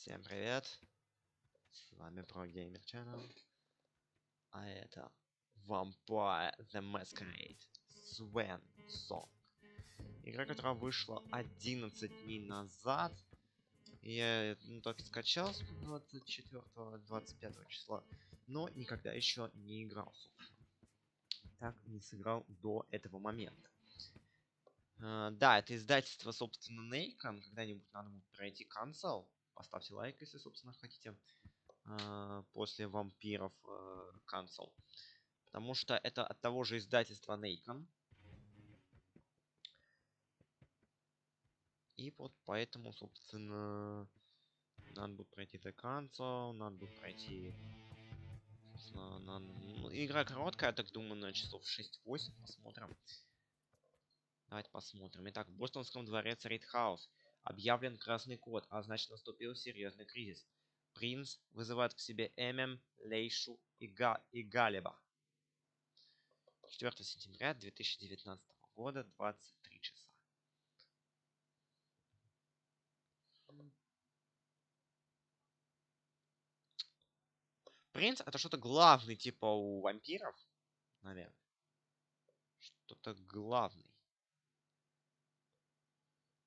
Всем привет! С вами ProGamer Channel. А это Vampire the Masquerade-Swansong. Игра, которая вышла 11 дней назад. Я только скачал с 24-25 числа, но никогда еще не играл, собственно. Так не сыграл до этого момента. Да, это издательство, собственно, Nacon. Когда-нибудь надо будет пройти консол. Поставьте лайк, если, собственно, хотите. После вампиров консол. Потому что это от того же издательства Nacon. И вот поэтому, собственно, надо будет пройти The Console, надо будет пройти... Игра короткая, я так думаю, на часов 6-8. Посмотрим. Давайте посмотрим. Итак, в Бостонском дворе царит хаос. Объявлен красный код, а значит наступил серьезный кризис. Принц вызывает к себе Эмем, Лейшу и Галеба. 4 сентября 2019 года, 23 часа. Принц это что-то главный, типа у вампиров, наверное. Что-то главный.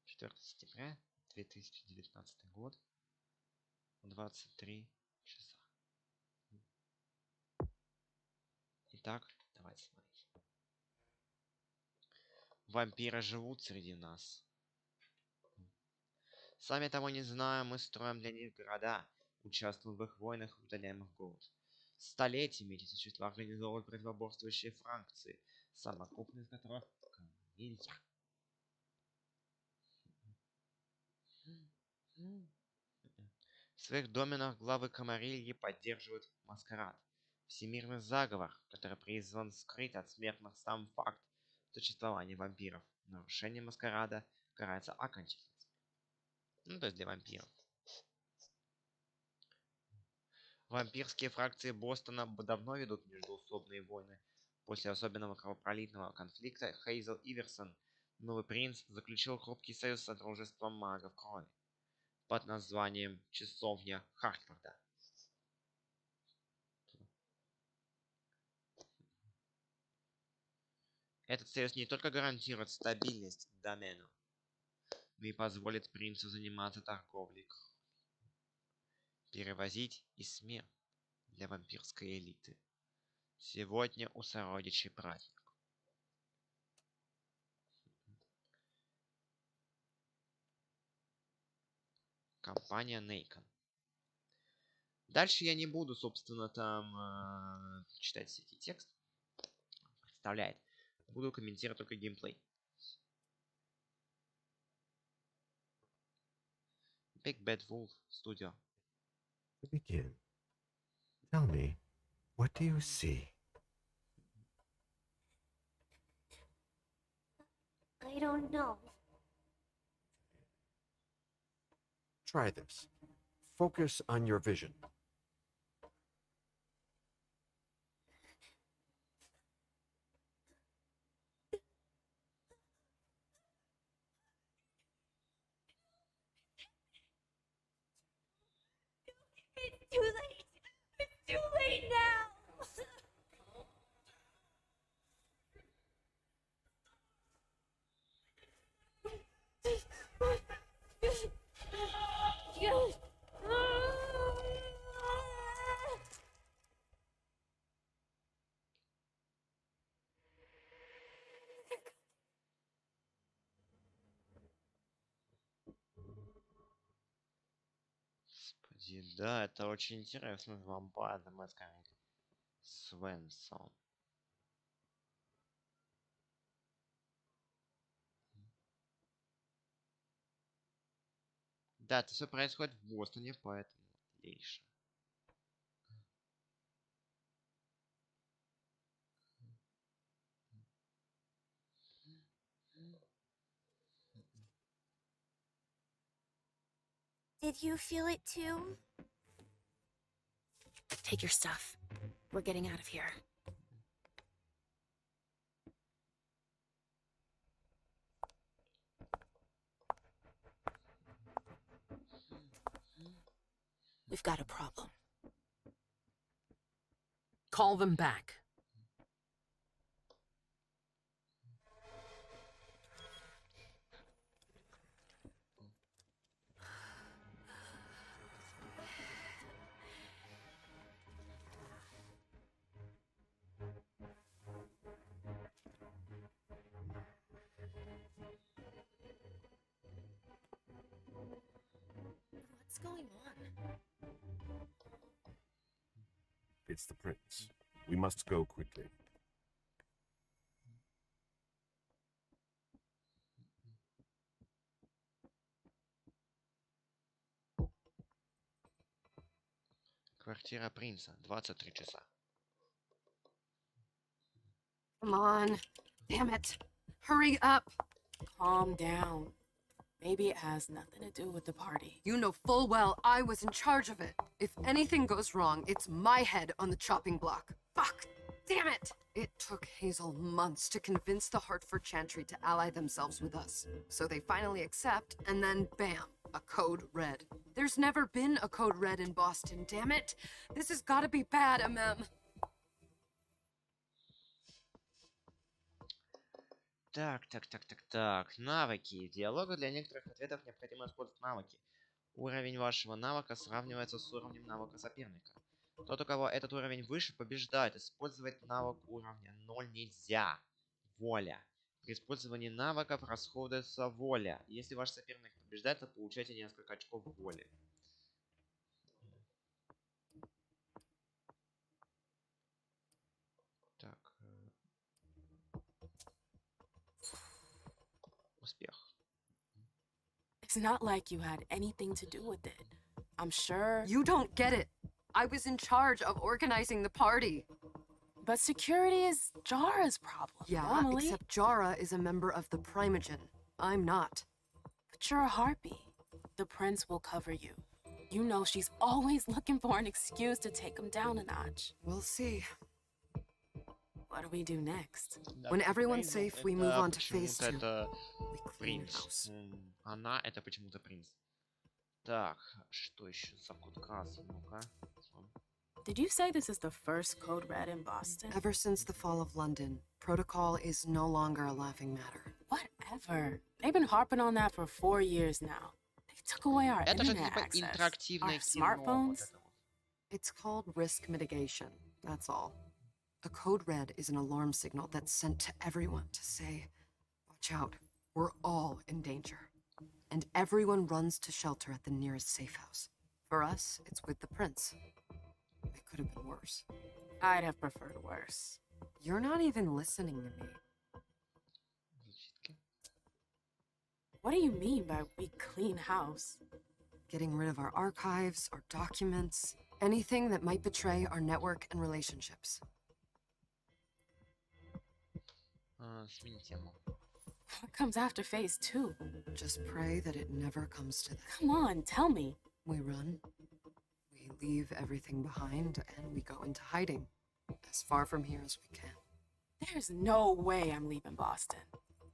4 сентября 2019 год, 23 часа. Итак, давайте смотреть. Вампиры живут среди нас. Сами того не зная, мы строим для них города, участвуем в их войнах и удаляем их голод. Столетиями эти существа организовывают противоборствующие фракции, самая крупная из которых Камилья. В своих доменах главы Камарильи поддерживают маскарад. Всемирный заговор, который призван скрыть от смертных сам факт существования вампиров. Нарушение маскарада карается окончательно. То есть для вампиров. Вампирские фракции Бостона давно ведут междоусобные войны. После особенного кровопролитного конфликта Хейзел Иверсон, новый принц, заключил хрупкий союз с содружеством магов крови под названием Часовня Хартфорда. Этот союз не только гарантирует стабильность домену, но и позволит принцу заниматься торговлей, перевозить и смерть для вампирской элиты. Сегодня у сородичей праздник. Компания Nacon. Дальше я не буду, собственно, там читать всякий текст. Представляет. Буду комментировать только геймплей. Big Bad Wolf Studio. Begin. Tell me, what do you see? I don't know. Try this. Focus on your vision. It's too late. It's too late now. Господи, да, это очень интересно. Vampire the Masquerade-Swansong. Да, это все происходит в Бостоне, поэтому отлично. Did you feel it too? Take your stuff. We're getting out of here. We've got a problem. Call them back. What's going on? It's the prince. We must go quickly. Квартира принца. 23 часа. Come on. Damn it. Hurry up. Calm down. Maybe it has nothing to do with the party. You know full well I was in charge of it. If anything goes wrong, it's my head on the chopping block. Fuck. Damn it. It took Hazel months to convince the Hartford Chantry to ally themselves with us. So they finally accept, and then bam, a code red. There's never been a code red in Boston, damn it. This has gotta be bad, MM. Так. Навыки. В диалогах для некоторых ответов необходимо использовать навыки. Уровень вашего навыка сравнивается с уровнем навыка соперника. Тот, у кого этот уровень выше, побеждает. Использовать навык уровня 0 нельзя. Воля. При использовании навыков расходуется воля. Если ваш соперник побеждает, то получаете несколько очков воли. Так. Успех. It's not like you had anything to do with it. I'm sure. You don't get it. I was in charge of organizing the party. But security is Jara's problem. Yeah, normally. except Jara is a member of the Primogen. I'm not. But you're a harpy. The prince will cover you. You know she's always looking for an excuse to take him down a notch. We'll see. What do we do next? When everyone's safe, we move on to phase Почему-то 2. это We clean принц. house. Она это почему-то принц. Так, что еще за код крас? Ну-ка. Did you say this is the first code red in Boston? Ever since the fall of London, protocol is no longer a laughing matter. Whatever. They've been harping on that for 4 years now. They took away our Это же internet типа access, интерактивное our кино. Вот smartphones. это вот. It's called risk mitigation, that's all. A code red is an alarm signal that's sent to everyone to say, watch out, we're all in danger. And everyone runs to shelter at the nearest safe house. For us, it's with the prince. It could have been worse. I'd have preferred worse. You're not even listening to me. Звучит. What do you mean by we clean house? Getting rid of our archives, our documents, anything that might betray our network and relationships. Смени тему. What comes after phase 2? Just pray that it never comes to that. Come on, tell me. We run, we leave everything behind, and we go into hiding. As far from here as we can. There's no way I'm leaving Boston.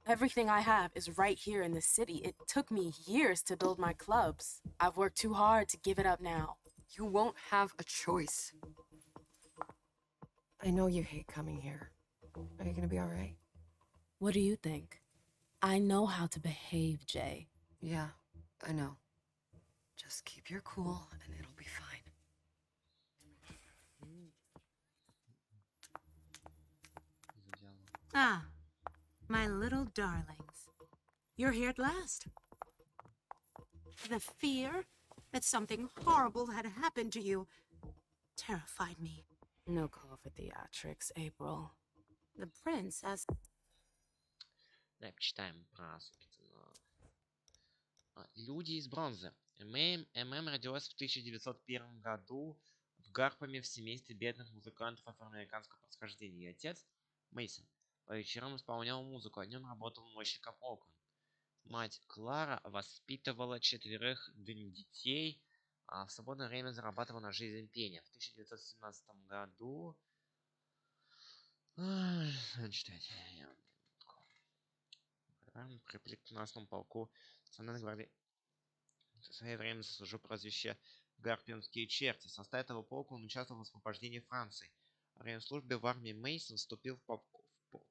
Everything I have is right here in the city. It took me years to build my clubs. I've worked too hard to give it up now. You won't have a choice. I know you hate coming here. Are you gonna be all right? What do you think? I know how to behave, Jay. Yeah, I know. Just keep your cool and it'll be fine. Ah, my little darlings. You're here at last. The fear that something horrible had happened to you terrified me. No call for theatrics, April. The prince has... Давай почитаем про, собственно, люди из бронзы. ММ родилась в 1901 году в Гарпаме в семействе бедных музыкантов афроамериканского происхождения. Ее отец, Мейсон, по вечерам исполнял музыку, а днем работал мойщиком окон. Мать Клара воспитывала 4 детей, а в свободное время зарабатывала на жизнь пением. В 1917 году... Читать. Приплек к 12-му полку Национальной гвардии. В свое время заслужил прозвище Гарпионские черти. Со стаи этого полка он участвовал в освобождении Франции. Во время службы в армии Мейсон вступил в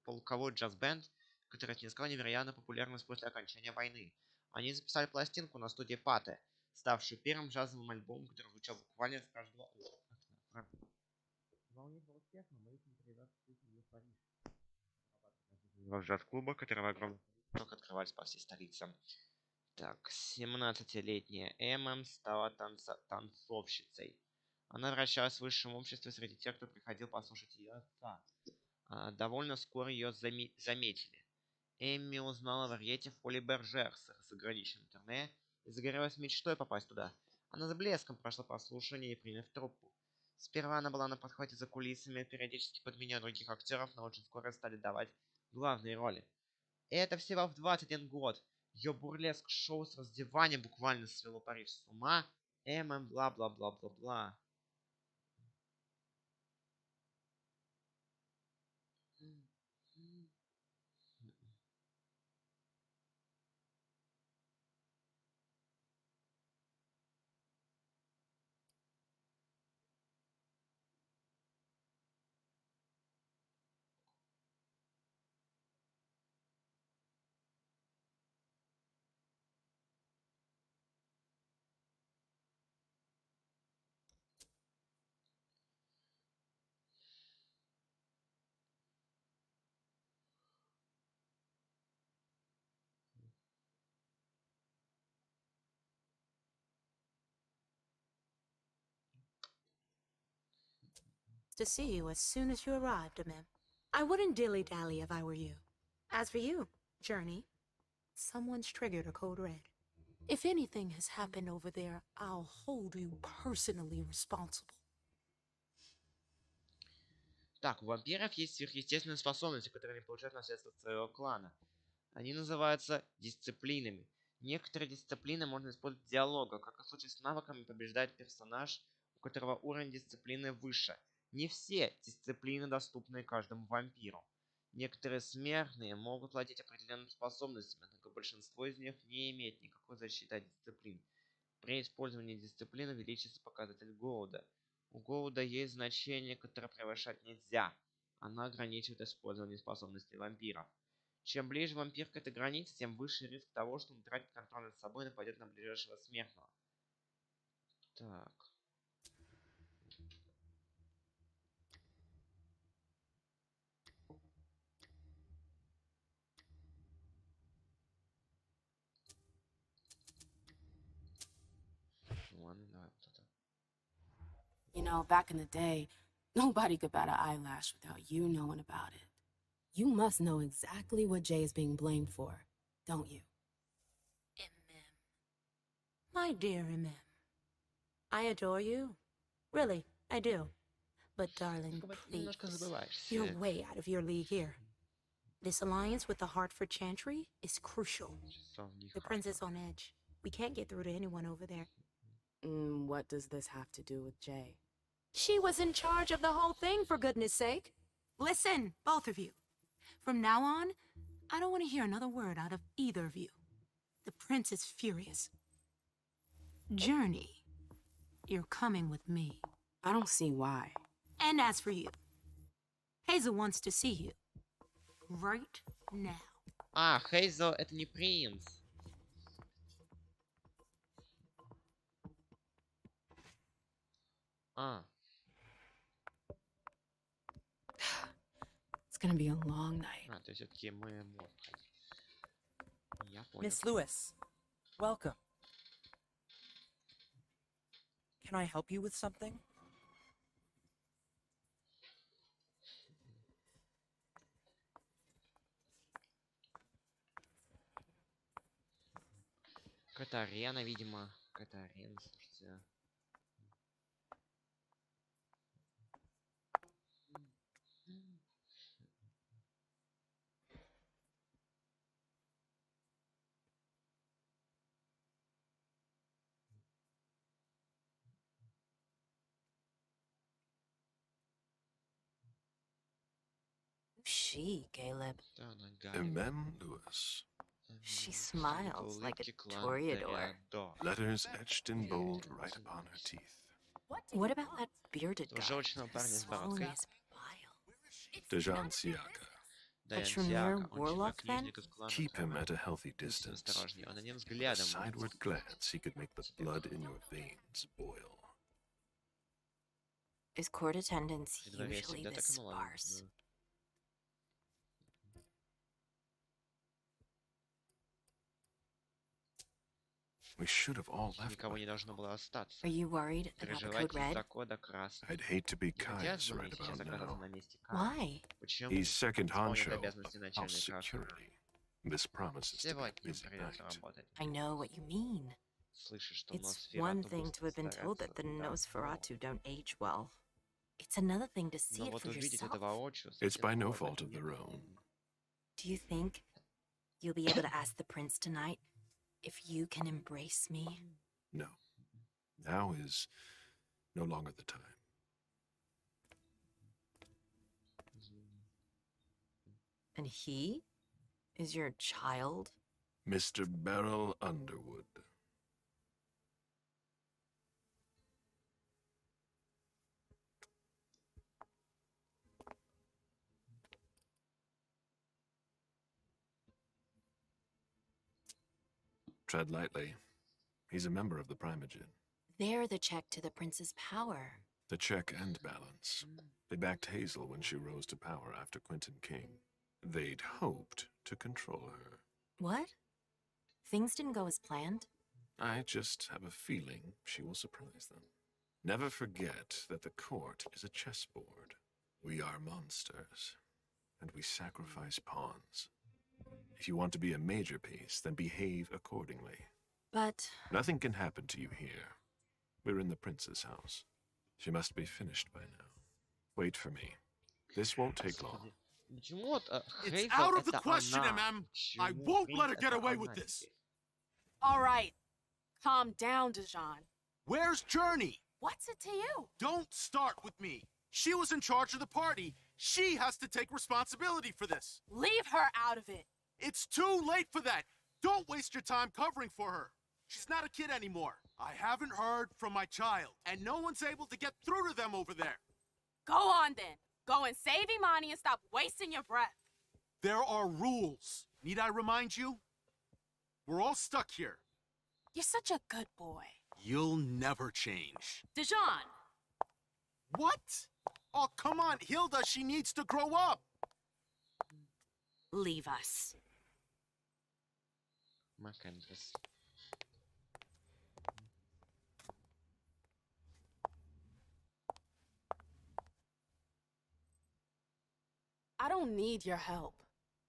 полковой джаз-бенд, который отнескал невероятную популярность после окончания войны. Они записали пластинку на студии Патте, ставшую первым джазовым альбомом, который звучал буквально с каждого окна. Волнительного успеха Мейсон привез в Париж. В джаз-клуба, которого огромное количество открывались по всей столице. Так, 17-летняя Эмма стала танцовщицей. Она вращалась в высшем обществе среди тех, кто приходил послушать ее отца. Довольно скоро ее заметили. Эмми узнала в Ариете в поле Бержер с заграничным турне и загорелась мечтой попасть туда. Она с блеском прошла прослушивание и приняла в труппу. Сперва она была на подхвате за кулисами, периодически подменяя других актеров, но очень скоро стали давать главные роли. И это всего в 21 год. Ее бурлеск-шоу с раздеванием буквально свело Париж с ума. Бла-бла-бла-бла-бла. To see you as soon as you arrived, ma'am. I wouldn't dilly-dally if I were you. As for you, Journey, someone's triggered a code red. If anything has happened over there, I'll hold you personally responsible. Так, у вампиров есть сверхъестественные способности, которые они получают наследство своего клана. Они называются дисциплинами. Некоторые дисциплины можно использовать в диалогах, как и в случае с навыками побеждает персонаж, у которого уровень дисциплины выше. Не все дисциплины доступны каждому вампиру. Некоторые смертные могут владеть определенными способностями, однако большинство из них не имеет никакой защиты от дисциплин. При использовании дисциплины увеличится показатель голода. У голода есть значение, которое превышать нельзя. Она ограничивает использование способностей вампиров. Чем ближе вампир к этой границе, тем выше риск того, что он утратит контроль над собой и нападет на ближайшего смертного. Так. Ладно, давай вот это. You know, back in the day, nobody could bat an eyelash without you knowing about it. You must know exactly what Jay is being blamed for, don't you? My dear Emem, I adore you. Really, I do. But darling, Как бы ты please, немножко забываешься. you're way out of your league here. This alliance with the Hartford Chantry is crucial. Часовни The prince is on edge. We can't get through to anyone over there. What does this have to do with Jay? She was in charge of the whole thing, for goodness sake. Listen, both of you. From now on, I don't want to hear another word out of either of you. The prince is furious. Journey, you're coming with me. I don't see why. And as for you, Hazel wants to see you. Right now. А, Хейзел это не принц. А, It's gonna be a long night. то есть все-таки мы можем ходить. Я понял. Miss Lewis, welcome. Can I help you with something? Какая-то арена, видимо. Какая-то арена, слушайте. Who's she, Caleb? Да, она And Галя. then, Lewis, She Судя по smiles like a улыбке, клан toreador. Тореадор. Letters etched in bold right upon her teeth. What about that bearded Этого guy? желчного parня с Swallowing бородкой. his bile. Dejan Siaka. Дайан Tremere Сиака, он Warlock, then? чернокнижник из клана Keep him Тореадор. at a healthy Будь с ним distance. осторожнее, он одним A взглядом sideward glance, he could make the blood in your veins boil. Is court attendance при дворе usually всегда так this и мало. sparse? We should have all left. Никого by не now. должно было остаться. Are you worried about the code Переживайте red? из-за кода красный. I'd hate to be Не хотелось Kai's бы мне right сейчас about оказаться now. на месте Кая. Why? Почему? He's second Исполнит honcho обязанности of начальника охраны. security. This promises to Всего be a от ним busy придется night. работать. I know what you mean. Слышишь, что It's one Носферату thing быстро to have been told старается. that the Да, Nosferatu don't age well. It's another thing to see но it вот for увидеть это yourself. воочию It's by совсем no другое, fault поэтому of я their готов. own. Do you think you'll be able to ask the prince tonight if you can embrace me? No. Now is no longer the time. And he is your child? Mr. Beryl Underwood. Tread lightly. He's a member of the Primogen. They're the check to the prince's power. The check and balance. They backed Hazel when she rose to power after Quentin King. They'd hoped to control her. What? Things didn't go as planned? I just have a feeling she will surprise them. Never forget that the court is a chessboard. We are monsters, and we sacrifice pawns. If you want to be a major piece, then behave accordingly. But Nothing can happen to you here. We're in the prince's house. She must be finished by now. Wait for me. This won't take long. Почему вот It's Хейзел out of the это question, она? MM. I Почему won't принц let her get это away она with this. теперь? All right. Calm down, Dejan. Where's Journey? What's it to you? Don't start with me. She was in charge of the party. She has to take responsibility for this. Leave her out of it. It's too late for that. Don't waste your time covering for her. She's not a kid anymore. I haven't heard from my child, and no one's able to get through to them over there. Go on then. Go and save Imani and stop wasting your breath. There are rules. Need I remind you? We're all stuck here. You're such a good boy. You'll never change. Dejan, What? Oh, come on, Hilda, she needs to grow up. leave us. Макэндрес. I don't need your help.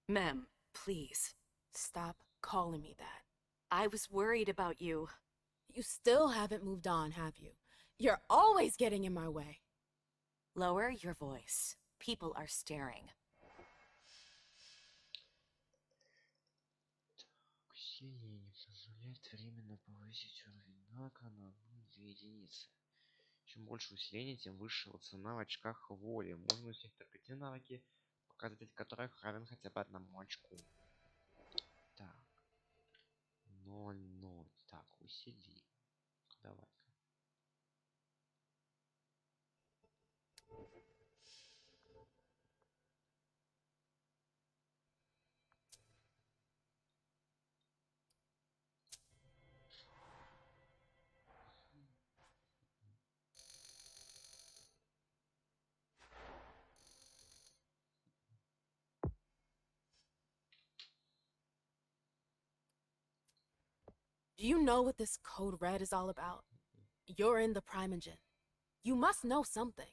Mem, please. Stop calling me that. I was worried about you. You still haven't moved on, have you? You're always getting in my way. Lower your voice. People are staring. Усилие не позволяет временно повысить уровень навыка на 2 единицы. Чем больше усиления, тем выше цена в очках воли. Можно усилить только те навыки, показатель которых равен хотя бы 1 очку. Так. 0-0. Так, усили. Давай-ка. Do you know what this code red is all about? You're in the Primogen. You must know something.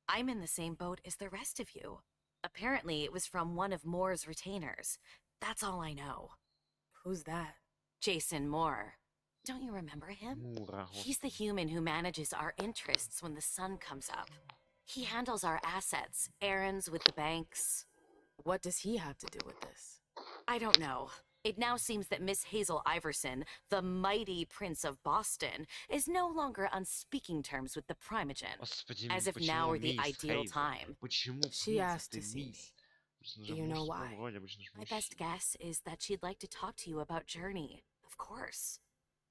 I'm in the same boat as the rest of you. Apparently, it was from one of Moore's retainers. That's all I know. Who's that? Jason Moore. Don't you remember him? Мура. He's the human who manages our interests when the sun comes up. He handles our assets, errands with the banks. What does he have to do with this? I don't know. It now seems that Miss Hazel Iverson, the mighty Prince of Boston, is no longer on speaking terms with the Primogen. Господи, As if почему now were the мисс ideal Хейзел? time. Почему She принцип asked ты to see мисс? Do you know why? Вроде обычно ж My мужчина. best guess is that she'd like to talk to you about Journey. Of course.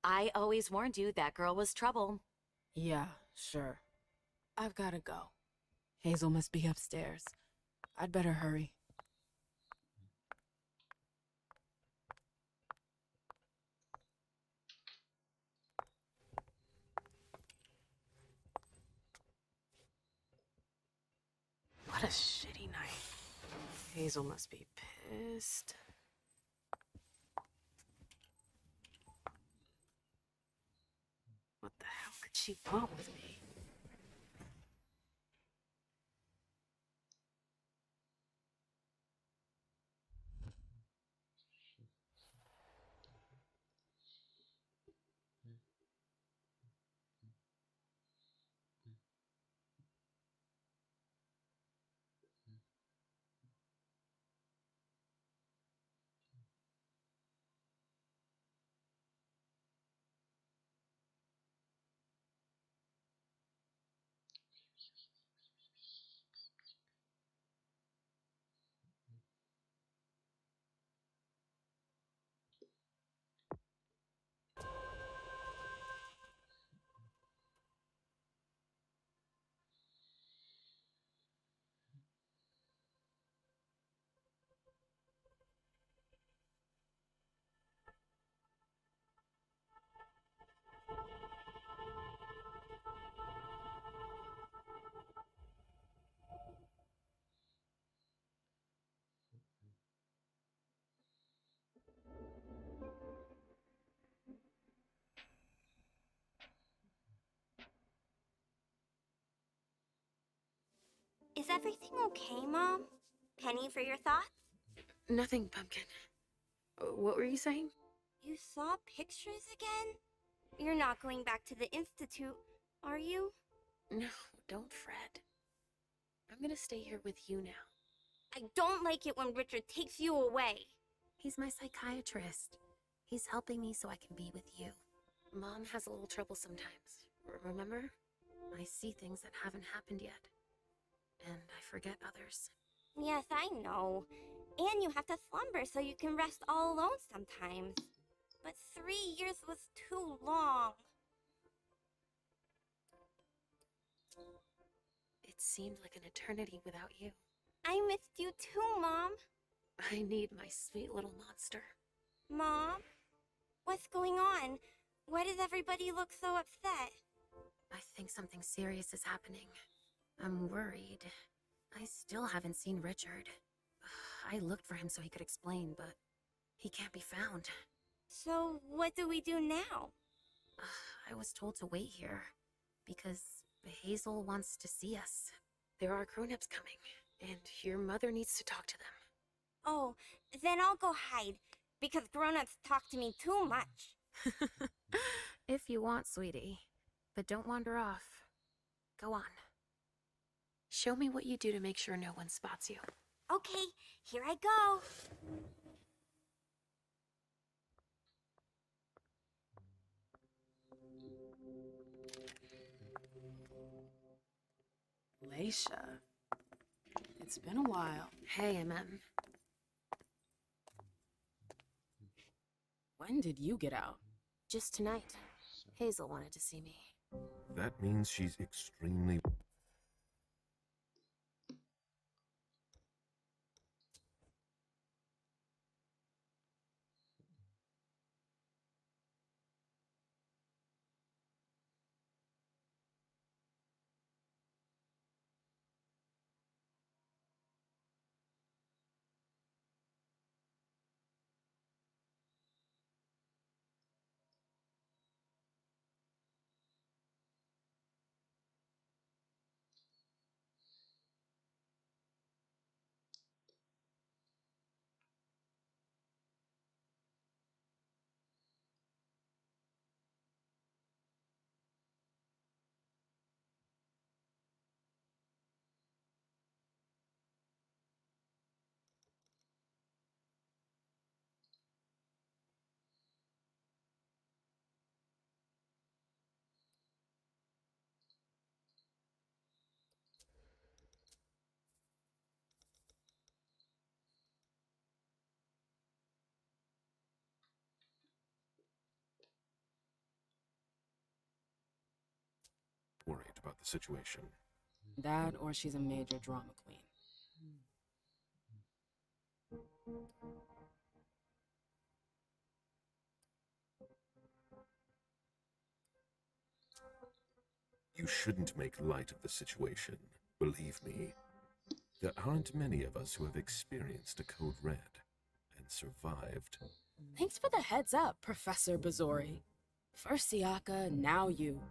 I always warned you that girl was trouble. Yeah, sure. I've gotta go. Hazel must be upstairs. I'd better hurry. What a shitty night. Hazel must be pissed. What the hell could she want with me? Is everything okay, Mom? Penny, for your thoughts? Nothing, Pumpkin. What were you saying? You saw pictures again? You're not going back to the Institute, are you? No, don't fret. I'm gonna stay here with you now. I don't like it when Richard takes you away. He's my psychiatrist. He's helping me so I can be with you. Mom has a little trouble sometimes. Remember? I see things that haven't happened yet. And I forget others. Yes, I know. And you have to slumber so you can rest all alone sometimes. But 3 years was too long. It seemed like an eternity without you. I missed you too, Mom. I need my sweet little monster. Mom? What's going on? Why does everybody look so upset? I think something serious is happening. I'm worried. I still haven't seen Richard. I looked for him so he could explain, but he can't be found. So, what do we do now? I was told to wait here because Hazel wants to see us. There are grown-ups coming, and your mother needs to talk to them. Oh, then I'll go hide, because grown-ups talk to me too much. If you want, sweetie. But don't wander off. Go on. Show me what you do to make sure no one spots you. Okay, here I go. Leisha. It's been a while. Hey, MM. When did you get out? Just tonight. Hazel wanted to see me. That means she's extremely... worried about the situation. That or she's a major drama queen. You shouldn't make light of the situation. Believe me, there aren't many of us who have experienced a Code Red and survived. Thanks for the heads up, Professor Bazori. First Siaka, now you.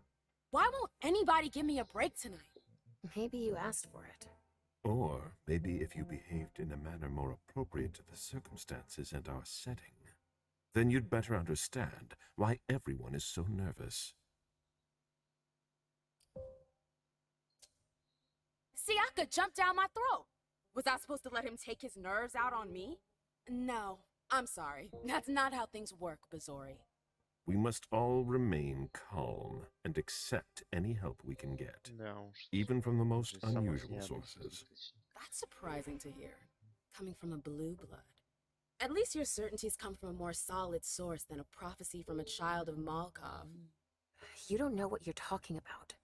Why won't anybody give me a break tonight? Maybe you asked for it. Or maybe if you behaved in a manner more appropriate to the circumstances and our setting, then you'd better understand why everyone is so nervous. Siaka jumped down my throat. Was I supposed to let him take his nerves out on me? No, I'm sorry. That's not how things work, Bazori. We must all remain calm and accept any help we can get, Да уж. even from the most Самое unusual необычное. sources. That's surprising to hear, coming from a blue blood. At least your certainties come from a more solid source than a prophecy from a child of Malkov. You don't know what you're talking about.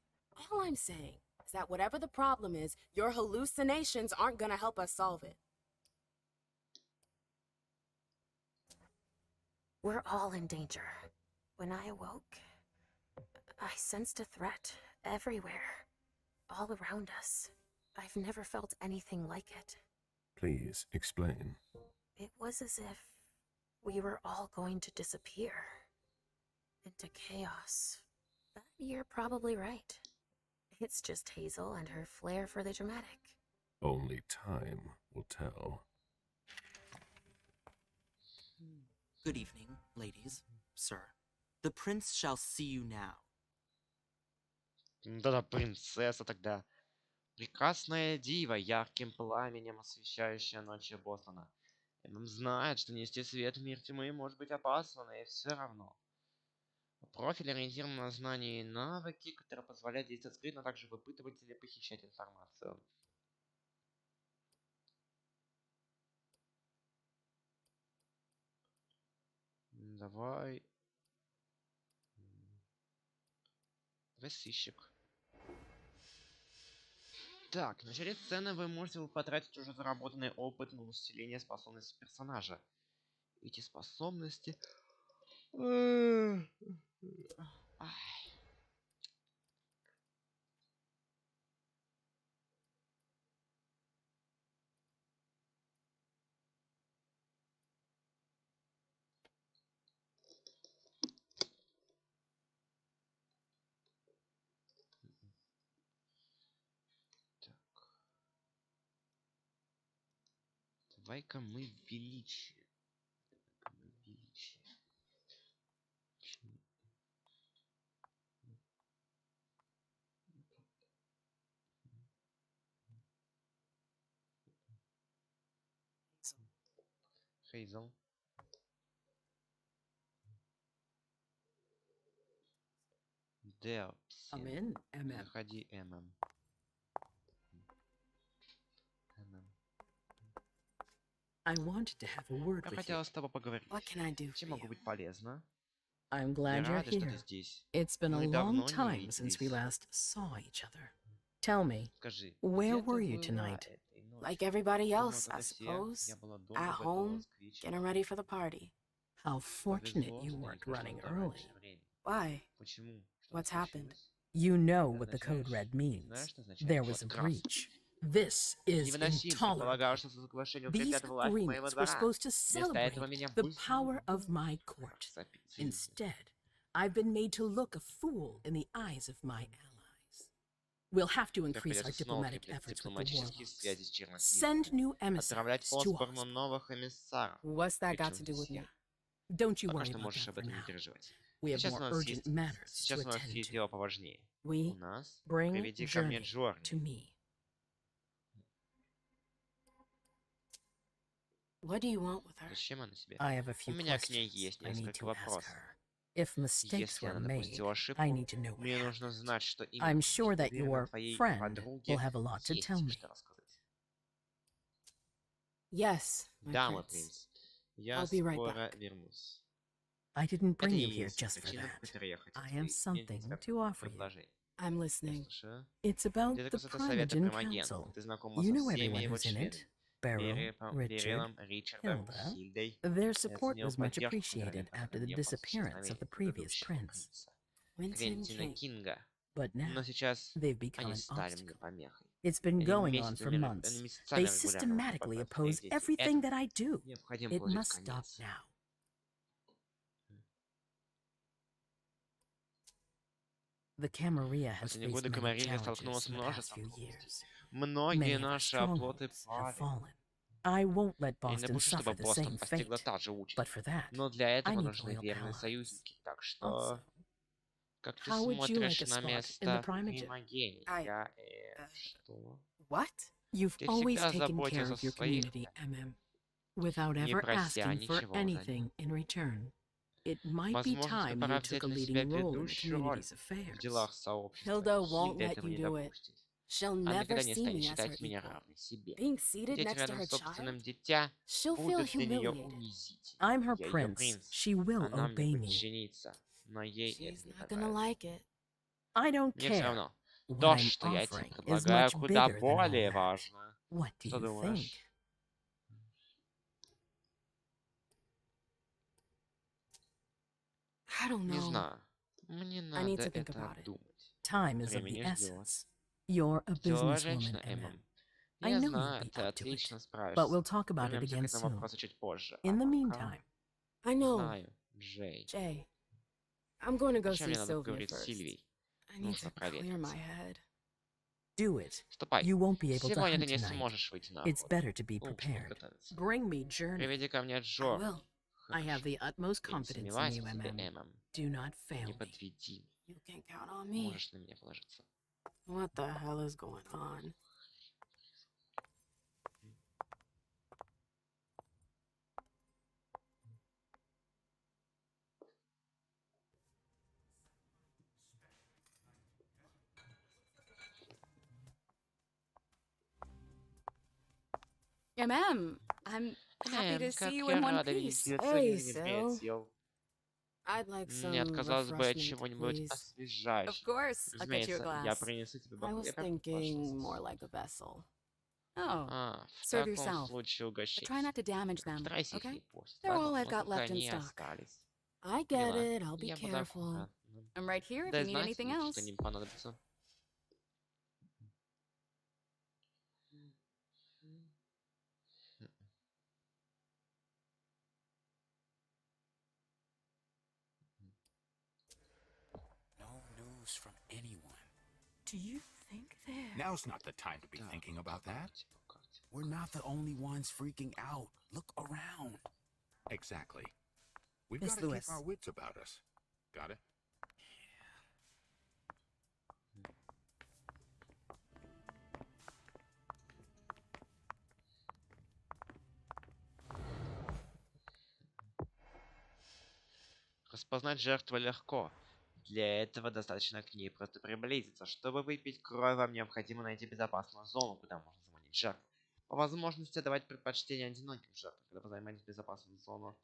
All I'm saying is that whatever the problem is, your hallucinations aren't gonna help us solve it. We're all in danger. When I awoke, I sensed a threat everywhere, all around us. I've never felt anything like it. Please explain. It was as if we were all going to disappear into chaos. But you're probably right. It's just Hazel and her flair for the dramatic. Only time will tell. Good evening, ladies, sir. The prince shall see you now. Да-да, принцесса тогда. Прекрасная дива, ярким пламенем освещающая ночи Бостона. Он знает, что нести свет в мир тьмы может быть опасно, но и все равно. Профиль ориентирован на знания и навыки, которые позволяют действовать скрытно, а также выпытывать или похищать информацию. Давай. Давай сыщик. Так, в начале сцены вы можете потратить уже заработанный опыт на усиление способностей персонажа. Эти способности... Ай. Так. Давай-ка мы величие. Величие. Хейзел. Депси. I'm in, MM. Заходи, ММ. I wanted to have a word Я with you. хотела с тобой поговорить. What can I do Чем for могу you? быть полезна? I'm Я glad you're рада, что ты here. здесь. It's been a Мы long давно не time since we виделись. last saw each other. Tell me, Скажи, where где ты were you была tonight? этой ночью? Like everybody Думаю, else, как I и все, suppose. я была дома, At готовилась home, к вечеру. getting ready for the party. How fortunate Повезло, you что не weren't пришло running туда early. раньше времени. Why? Почему? Что What's happened? случилось? You know Ты what the code знаешь, red ты means. знаешь, что означает There was a код красный? breach. This is Невыносимо. intolerable. Предполагаю, что соглашение These укрепляет власть моего agreements were двора. supposed to Вместо этого celebrate меня the быстро power of my court. запретили. Instead, I've been made to look a fool in the eyes of my allies. We'll have to Теперь increase our придется снова diplomatic укреплять efforts with the дипломатические warlords. связи с чернослизами. Send new Отправлять emissaries to Осборну Osborne. новых эмиссаров. What's that got Причем to do with здесь me? я? Don't you Пока worry что about можешь that об for этом не now. переживать. We have Сейчас у more нас urgent есть, matters to сейчас у нас attend есть to. дело поважнее. У We нас Bring приведи ко мне Journey Джорни. to me. What do you want with her? Зачем она себе? I have a У few меня к ней questions есть I need несколько to ask вопросов. her. If mistakes Если were она made, допустила ошибку, I need to know what мне нужно happened. знать, что именно. I'm sure that Уверена, your твоей friend подруге will have a lot to есть tell me. что рассказать. Yes, my Да, мой prince. принц. Я I'll be right скоро back. вернусь. I didn't Это bring you here единственная just for причина, по that. которой я хотел I have иметь для something тебя to offer you. предложение. I'm listening. Слушаю. It's about Где-то the касается совета Primagent Примагент. Council. Ты знакома You со know всеми everyone его who's in членами. it. Beryl, Richard, Берилом, Ричардом, Hilda. Хильдой. Their Я support оценил was much поддержку, appreciated которая after the мне после disappearance of the исчезновения previous предыдущего prince. принца, Quentin Квентина King. Кинга. But now, Но сейчас they've become они an стали мне obstacle. помехой. It's been Они going on for они months. месяцами They регулярно systematically препятствуют oppose моих действий. everything that Этому I do. необходимо It положить must stop конец. now. The Camarilla has Последние faced годы many Камарилья challenges столкнулась с in the past множеством few трудностей. years. Многие Many of our наши оплоты strongholds have пали. fallen. I won't let Я не Boston допущу, suffer чтобы the Бостон same постигла fate. та же участь. But for that, Но для I этого need нужны loyal верные allies. союзники. Так что, Also, как ты how would you like смотришь a на spot in the место Primagent? Примагения? Что? What? You've Ты always всегда taken care заботился о of your своих, community, without не ever прося asking for ничего anything взамен. in return. It might be Возможно, тебе time пора you took взять a на себя leading role in the ведущую роль community's в affairs. делах сообщества. Hilda won't Хильда let этого you не do it. допустит. She'll Она never никогда не see станет me as her считать меня equal. равной себе. Being seated Сидеть next to рядом her с собственным child? дитя She'll feel будет для нее humiliated. унизительно. I'm her Я ее prince. принц. She will Она мне obey me. подчинится. Но ей это She's не not gonna понравится. like it. I don't Мне все care. равно. What То, I'm что я тебе offering is предлагаю, much куда bigger than all более that. важно. What do Что you think? думаешь? I don't Не know. знаю. Мне I need надо to think это about it. обдумать. Time is of Время the не ждет. essence. You're a Деловая businesswoman, женщина, MM. Я I know you'll знаю, be ты up to отлично it. But справишься. we'll talk about it Вернемся к again этому soon. вопросу чуть позже. In the пока... meantime, I know. Знаю, Джей. Jay, I'm going to go Зачем see мне надо Sylvia поговорить с first. Сильвией? I need Нужно to clear my проветриться. head. do it. Ступай. You won't be able to Сегодня hunt ты не tonight. сможешь выйти на It's охоту. better to be Лучше prepared. подготовиться. Bring me Journey. Приведи ко мне I Джо. will. I have the utmost Я не confidence in сомневаюсь you, в тебе, MM. Do not fail Не me. подведи. You can count on me. Можешь на меня положиться. What the hell is going on? I'm happy to как see you я in one рада видеть piece. тебя Hey, целым. Sil. I'd like some Мне отказалось бы от refreshment, чего-нибудь please. Of освежающего. course, I'll get you a Разумеется, glass. я принесу тебе I бокал. was Я как thinking more like a vessel. Oh, в serve таком yourself. случае But угощайся. try not to damage them, Старайся их okay? не портить. They're all Ладно? I've got Вот только left in они и stock. остались. I get Поняла. it. I'll be Я буду careful. аккуратным. I'm right here if Дай you need знать, anything если else. что-нибудь понадобится. No news from anyone. Do you think they're... Now's not the time to be Так, thinking about that. по карте. We're not the only ones freaking out. Look around. Exactly. We've Miss got to Lewis. keep our wits about us. Got it? Распознать жертву легко. Для этого достаточно к ней просто приблизиться. Чтобы выпить кровь, вам необходимо найти безопасную зону, куда можно заманить жертву. По возможности давать предпочтение одиноким жертвам, когда вы займете безопасную зону.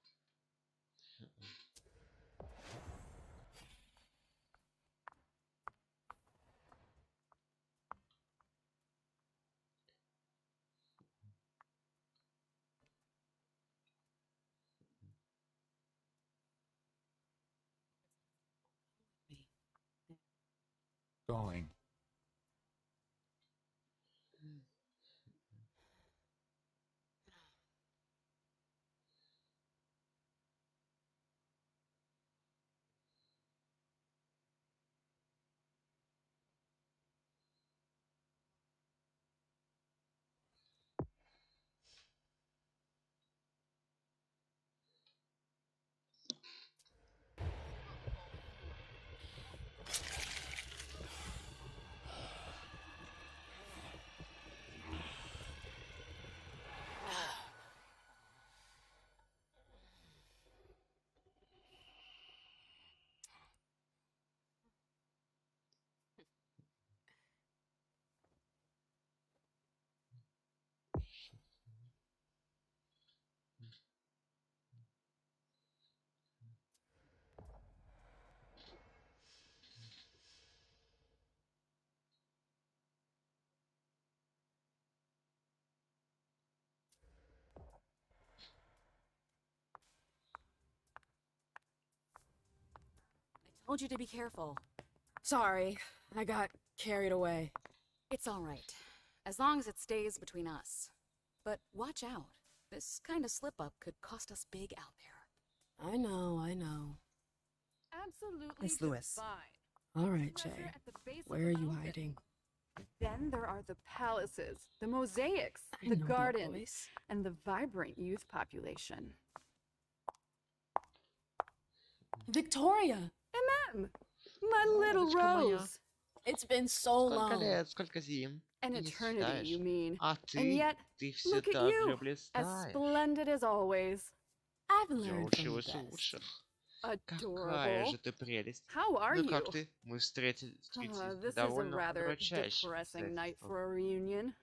Going. Told you to be careful. Sorry, I got carried away. It's all right, as long as it stays between us. But watch out. This kind of slip-up could cost us big out there. I know. Absolutely Miss Lewis. fine. All right, Treasure Jay. at the base of Where the are you mountain. hiding? Then there are the palaces, the mosaics, I the know that gardens, voice. and the vibrant youth population. Victoria! MM! My little Девочка моя. Rose! It's been so Сколько long. лет, сколько зим. An Ты не eternity, считаешь? you mean. А And ты, yet, ты look at всегда you, as блистаешь. splendid as always. I've Я learned from the училась у best. лучших. Какая Adorable. же ты прелесть. How are Ну you? как ты? Мы встретились This is a довольно rather удручающих depressing night обстоятельствах. for a reunion.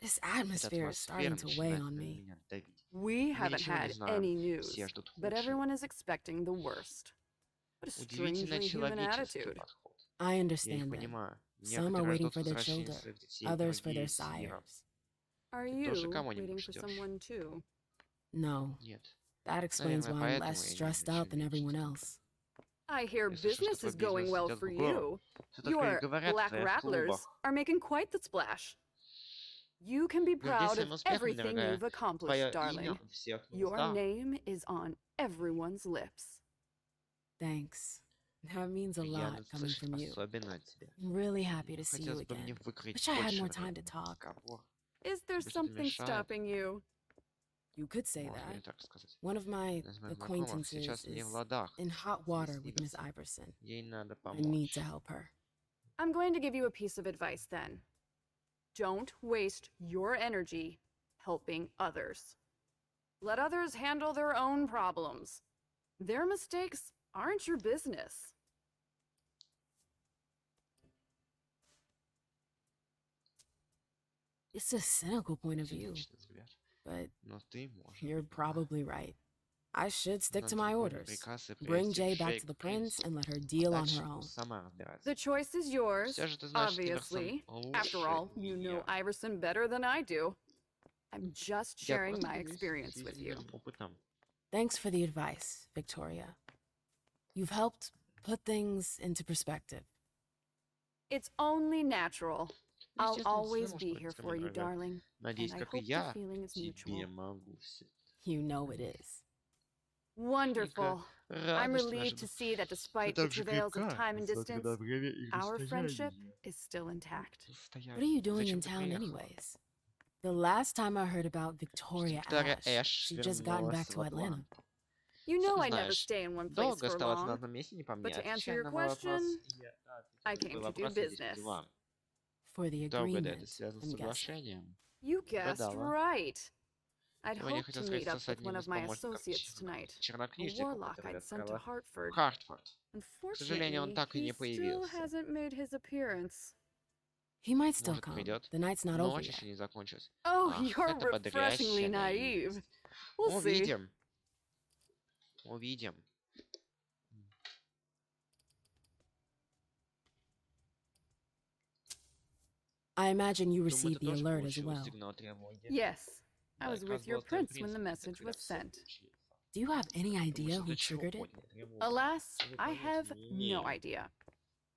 This Эта atmosphere is атмосфера starting to weigh начинает on на me. меня давить. We Мы haven't ничего не had знаем. any news, Все ждут but худшего. everyone is expecting the worst. What a Удивительно strangely human человеческий attitude. подход. I Я их understand them. понимаю. Some are Некоторые waiting ждут for their возвращения children, своих детей, others for their другие с миром. sires. Are Ты тоже you кого-нибудь waiting for ждешь? someone too? No, Нет. that explains Наверное, why I'm поэтому less я не stressed out than очень everyone мечтаю. else. I hear Я слышу, что business твой is going бизнес well идет for в гору. you. Все только и Your говорят в black твоих rattlers клубах. are making quite the splash. You can be Гордись proud своим of успехом, everything дорогая. you've accomplished, Твое darling. имя у всех на Your устах. name is on everyone's lips. Thanks. That means a Приятно lot coming слышать, from you. особенно от тебя. I'm really happy to see you Хотелось бы мне again. выкроить Wish I had больше more времени time to на talk. разговор. Is there Тебе что-то something мешает? stopping you? You could say Можно и that. так сказать. One of my Один из моих знакомых acquaintances сейчас не в is ладах. in hot water with Miss Иверсон. Iverson. Ей надо I need to помочь. help her. I'm going to give you a piece of advice then. Don't waste your energy helping others. Let others handle their own problems. Their mistakes aren't your business. It's a cynical point of view, Циничный взгляд. but Но ты можешь. you're probably right. I should stick Надо to my выполнить orders. приказ и Bring привести Jay Джей back к to the prince принцу. and let her deal on Дальше her own. пусть сама разбирается. The choice is yours, Все же ты знаешь, что Иверсон obviously. After лучше all, you know меня. Iverson better than I do. I'm just Я sharing просто my делюсь experience with you. жизненным опытом. Thanks for the advice, Victoria. You've helped put things into perspective. It's only natural. I'll Естественно, always всё be может here быть, for you, дорогая. darling. Надеюсь, And I как и hope the я, feeling is тебе mutual. могу все. You know it is. Wonderful. I'm Рада, что relieved to наша see that despite the так же travails of крепка, time and несмотря distance, на время и our friendship расстояние. is still intact. What are you doing in Зачем ты town приехала? anyways? The last time I heard about Victoria Виктория Ash, Эш she'd just gotten back вернулась to в Atlanta. Атланту. You know Сам I never знаешь, stay in one place долго for оставаться на long. одном месте не по мне. But to answer Отвечая your на мой вопрос, question, я I ответил came на to do твой вопрос, я здесь по business. делам. For the Долго это agreement, связано с I'm guessing. соглашением. You guessed Угадала. right. I'd Сегодня я hoped to хотел meet встретиться up с with одним one из of my помощников associates tonight, a чернокнижника, warlock который I'd sent to открыла Hartford. Хартфорд. К сожалению, он Unfortunately, так и he не still появился. hasn't made his appearance. He might still Может, come. придет. The night's not over Ночь yet. еще не закончилась. Oh, Ах, you're это refreshingly бодрящая naive. наивность. We'll see. Увидим. Увидим. I imagine you Думаю, ты received the тоже alert as получила well. сигнал тревоги. Yes, I Да, was как with раз your был твой prince when the принцип, message когда was всё sent. случилось. Do you have any Думаю, idea что who ты чего triggered it? поднял тревогу. Alas, Даже I have понятия не no имею. idea.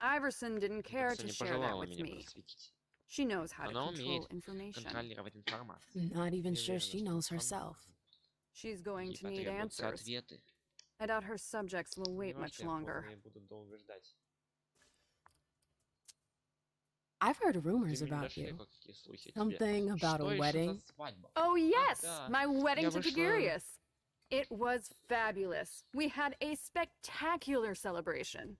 Iverson didn't care Просто to не share that пожелала with меня me. просветить. She knows how to Она control умеет information. контролировать информацию. Not even Не sure уверена, she что knows она herself. сама. She's going Ей to need потребуются answers. ответы. I doubt her subjects will wait Сомневаюсь, much что я longer. подобные будут долго ждать. I've heard Ты rumors мне не about дошли you. кое-какие слухи о тебе. Something about Что a еще wedding. за свадьба? Oh, yes! да. My wedding Я to вышла- Tigurius. It was fabulous. We had a spectacular celebration.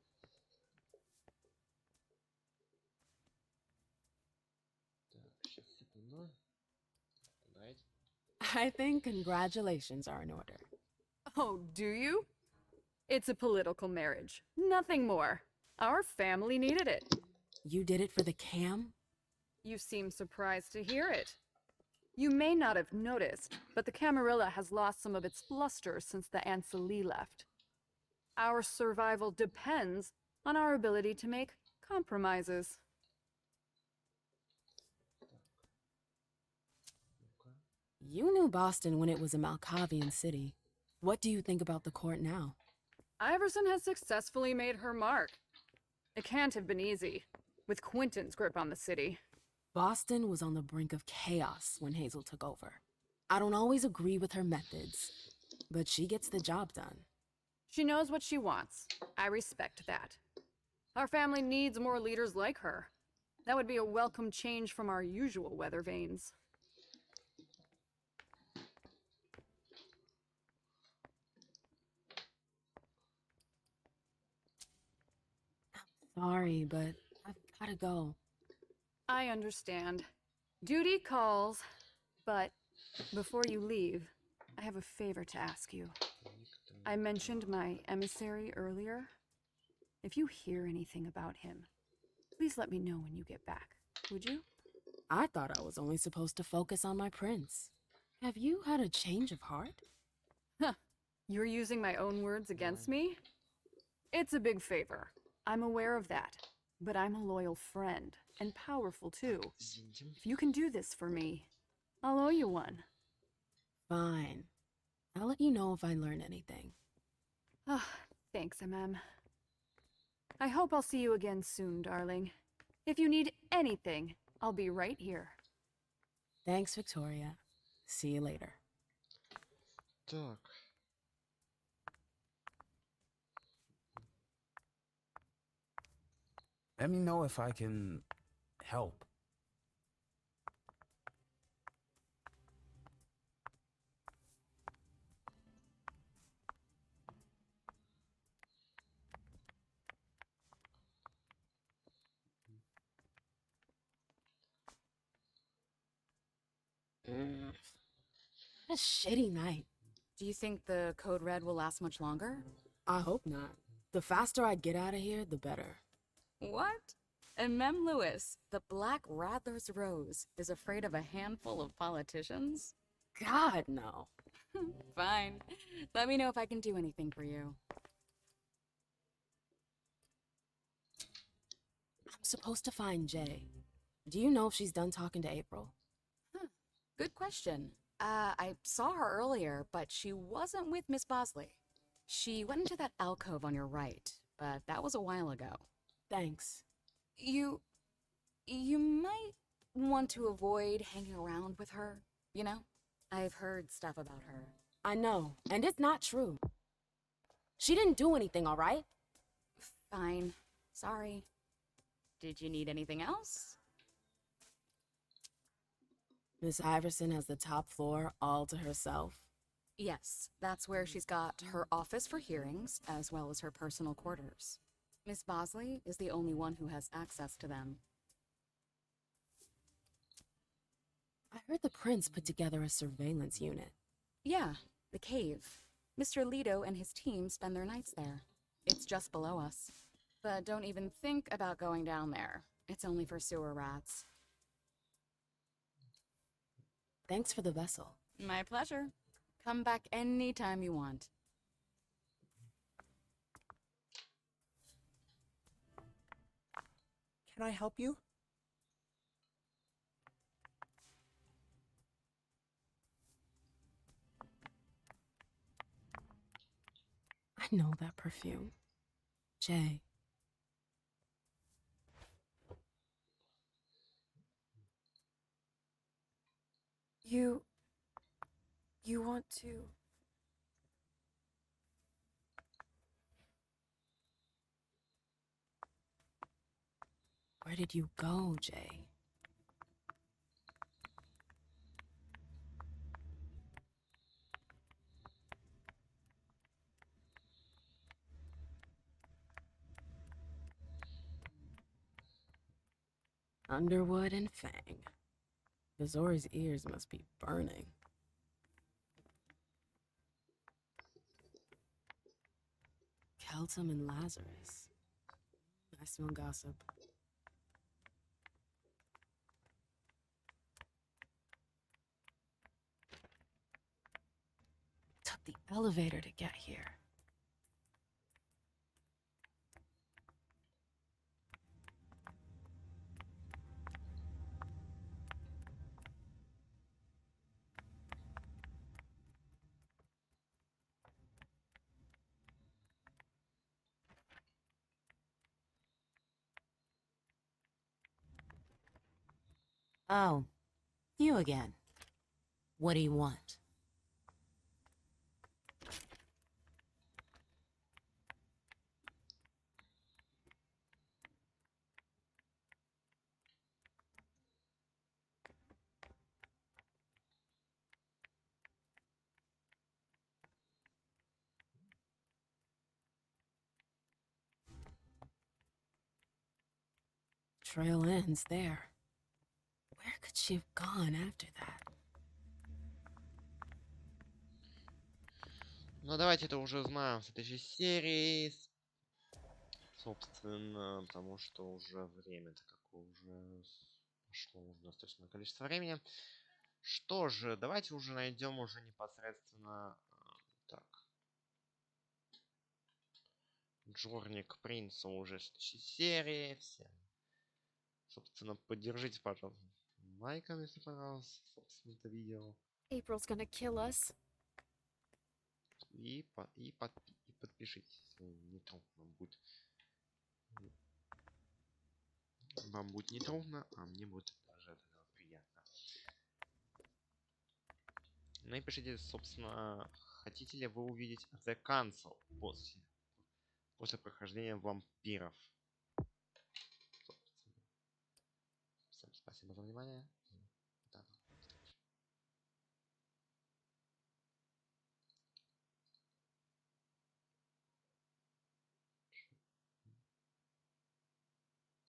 Так, сейчас, секунду. Right. I think congratulations are in order. Oh, do you? It's a political marriage. Nothing more. Our family needed it. You did it for the cam? You seem surprised to hear it. You may not have noticed, but the Camarilla has lost some of its luster since the Anceli left. Our survival depends on our ability to make compromises. You knew Boston when it was a Malkavian city. What do you think about the court now? Iverson has successfully made her mark. It can't have been easy, with Quentin's grip on the city. Boston was on the brink of chaos when Hazel took over. I don't always agree with her methods, but she gets the job done. She knows what she wants. I respect that. Our family needs more leaders like her. That would be a welcome change from our usual weather vanes. Sorry, but I've gotta go. I understand. Duty calls, but before you leave, I have a favor to ask you. I mentioned my emissary earlier. If you hear anything about him, please let me know when you get back, would you? I thought I was only supposed to focus on my prince. Have you had a change of heart? Huh. You're using my own words against me? It's a big favor. I'm aware of that. But I'm a loyal friend, and powerful too. If you can do this for me, I'll owe you one. Fine. I'll let you know if I learn anything. Thanks, MM. I hope I'll see you again soon, darling. If you need anything, I'll be right here. Thanks, Victoria. See you later. Так. Let me know if I can help. What a shitty night. Do you think the code red will last much longer? I hope not. The faster I get out of here, the better. What? And Mem Lewis, the Black Rattler's Rose, is afraid of a handful of politicians? God, no. Fine. Let me know if I can do anything for you. I'm supposed to find Jay. Do you know if she's done talking to April? Good question. I saw her earlier, but she wasn't with Miss Bosley. She went into that alcove on your right, but that was a while ago. Thanks. You might want to avoid hanging around with her, you know? I've heard stuff about her. I know, and it's not true. She didn't do anything, all right? Fine. Sorry. Did you need anything else? Miss Iverson has the top floor all to herself. Yes, that's where she's got her office for hearings, as well as her personal quarters. Miss Bosley is the only one who has access to them. I heard the prince put together a surveillance unit. Yeah, the cave. Mr. Leto and his team spend their nights there. It's just below us. But don't even think about going down there. It's only for sewer rats. Thanks for the vessel. My pleasure. Come back anytime you want. Can I help you? I know that perfume. Jay. You want to... Where did you go, Jay? Underwood and Fang. Vizori's ears must be burning. Keltum and Lazarus. I smell gossip. Took the elevator to get here. Oh, you again. What do you want? Trail ends there. Where could she have gone after that? Ну, давайте это уже узнаем в следующей серии. Собственно, потому что уже время-то какое уже пошло уже достаточное количество времени. Что же, давайте уже найдем уже непосредственно так. Джорни к принцу уже в следующей серии. Всем. Собственно, поддержите, пожалуйста, лайком, если понравилось, собственно, это видео. April's gonna kill us. И подпишитесь, если не трудно будет. Вам будет не трудно, а мне будет даже от этого приятно. Ну и пишите, собственно, хотите ли вы увидеть The Council после прохождения вампиров. Собственно. Всем спасибо за внимание.